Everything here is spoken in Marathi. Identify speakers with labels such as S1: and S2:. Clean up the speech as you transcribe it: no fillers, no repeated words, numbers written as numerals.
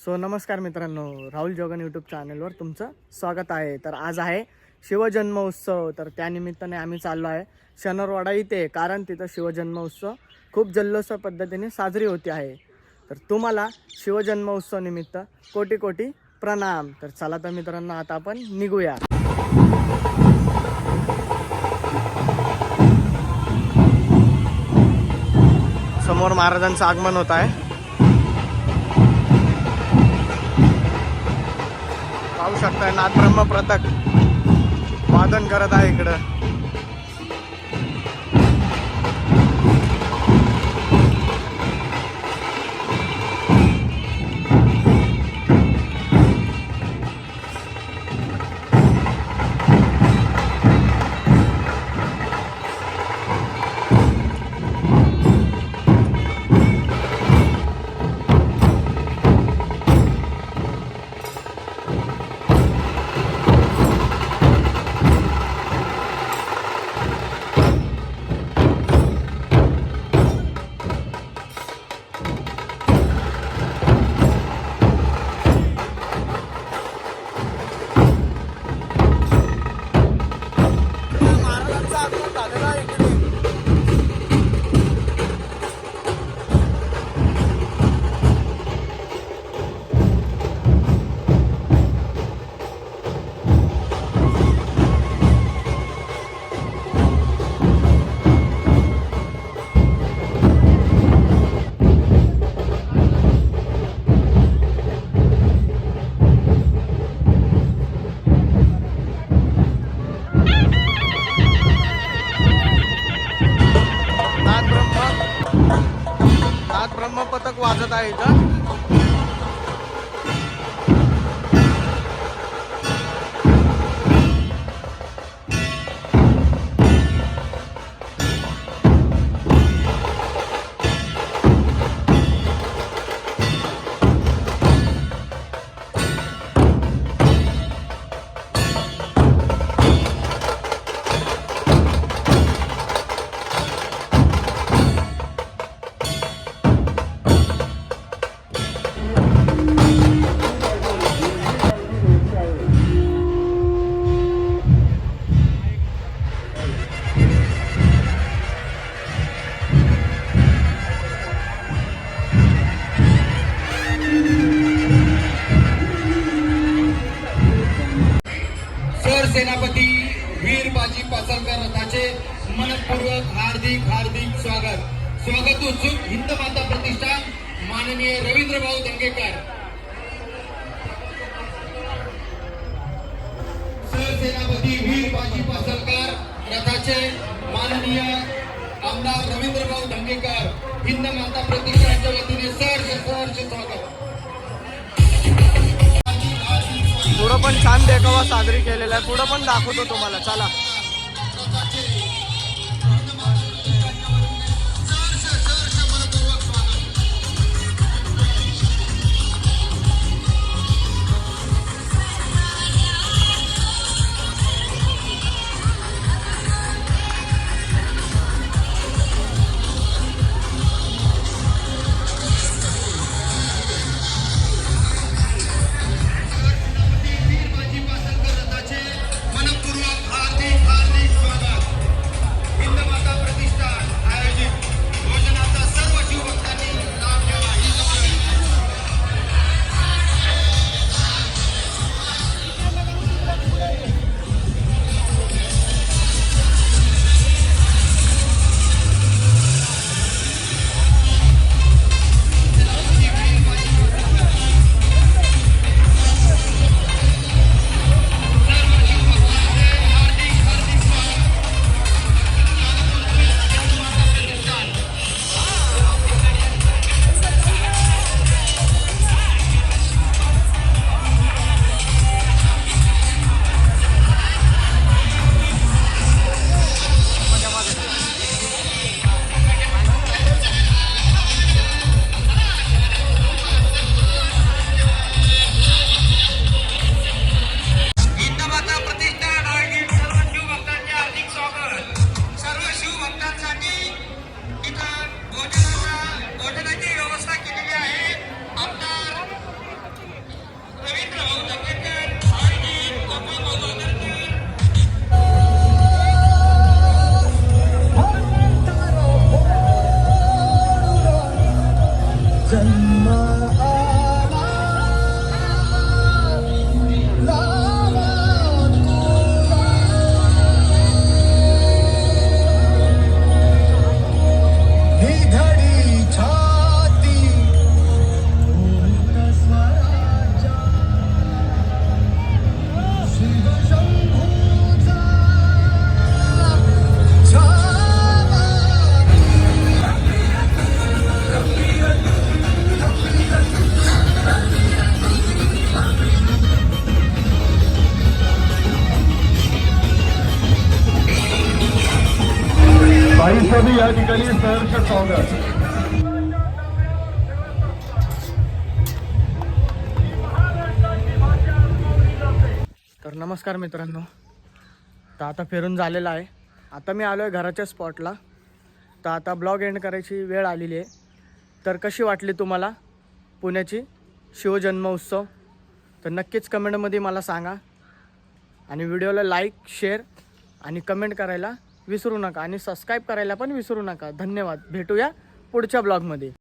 S1: नमस्कार मित्रांनो, राहुल जोगन यूट्यूब चॅनलवर तुमचं स्वागत आहे। तर आज आहे शिवजन्मोत्सव, तर त्यानिमित्ताने आम्ही चाललो आहे शनरवाडा इथे, कारण तिथं शिवजन्मोत्सव खूप जल्लोष पद्धतीने साजरी होते आहे। तर तुम्हाला शिवजन्मोत्सव निमित्त कोटी कोटी प्रणाम। तर चला तर मित्रांनो, आता आपण निघूया। समोर महाराजांचं आगमन होत आहे, पाहू शकताय। नाथ ब्रह्म पथक वादन करत आहे इकडं। नाथ ब्रह्म पथक वाजत आहे इथं।
S2: सेनापती वीर बाजी पासलकर रथाचे मनपूर्वक हार्दिक स्वागत उत्सुक हिंद माता प्रतिष्ठान माननीय रवींद्र भाऊ दंगेकर, सरसेनापती वीर बाजी पासलकर रथाचे माननीय आमदार रवींद्र भाऊ दंगेकर, हिंद माता प्रतिष्ठानच्या वतीने सहर्ष स्वागत।
S1: पुढं पण छान देखावा साजरी केलेला आहे, पुढं पण दाखवतो तुम्हाला, चला।
S3: या ठिकाणी सहर्ष स्वागत.
S1: तर नमस्कार मित्रांनो, तर आता फिरून झालेला आहे. आता मी आलो आहे घराच्या स्पॉटला. तर आता ब्लॉग एंड करायची वेळ आलेली आहे. तर कशी वाटली तुम्हाला पुण्याची शिवजन्मोत्सव, तर नक्कीच कमेंटमध्ये मला सांगा. आणि व्हिडिओला लाईक, शेअर आणि कमेंट करायला विसरू नका आणि सबस्क्राईब करायला पण विसरू नका. धन्यवाद. भेटूया पुढच्या ब्लॉगमध्ये.